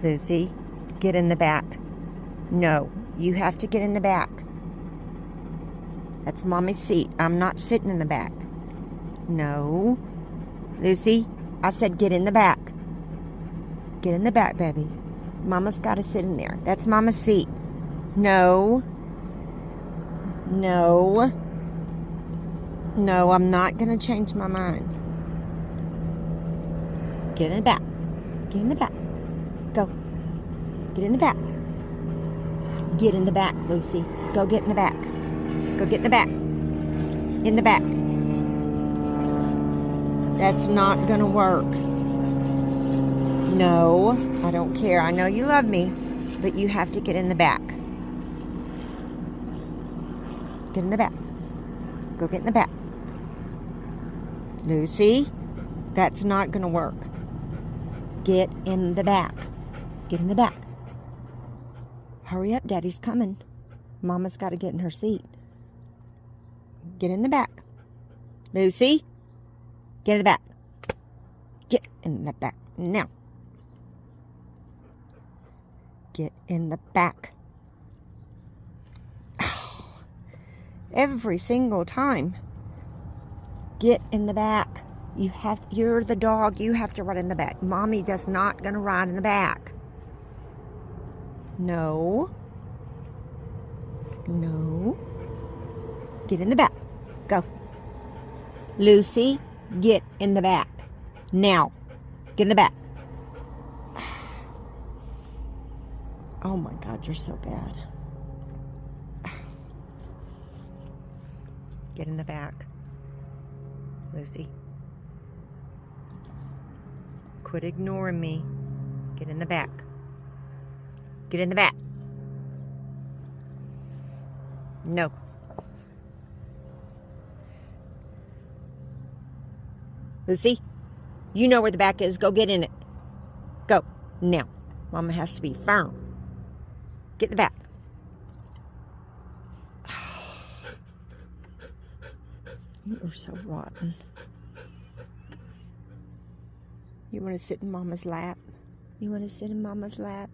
Lucy, get in the back. No, you have to get in the back. That's Mommy's seat. I'm not sitting in the back. No. Lucy, I said get in the back. Get in the back, baby. Mama's got to sit in there. That's Mama's seat. No. No. No, I'm not going to change my mind. Get in the back. Get in the back. Go. Get in the back. Get in the back, Lucy. Go get in the back. Go get in the back. In the back. That's not going to work. No, I don't care. I know you love me, but you have to get in the back. Get in the back. Go get in the back. Lucy, that's not going to work. Get in the back. Get in the back. Hurry up, Daddy's coming. Mama's got to get in her seat. Get in the back. Lucy, get in the back. Get in the back now. Get in the back. Oh, every single time. Get in the back. You're the dog. You have to run in the back. Mommy does not gonna ride in the back. No. No. Get in the back. Go. Lucy, get in the back. Now. Get in the back. Oh my God, you're so bad. Get in the back. Lucy. Quit ignoring me. Get in the back. Get in the back. No. Lucy, you know where the back is. Go get in it. Go. Now. Mama has to be firm. Get in the back. You are so rotten. You want to sit in Mama's lap? You want to sit in Mama's lap?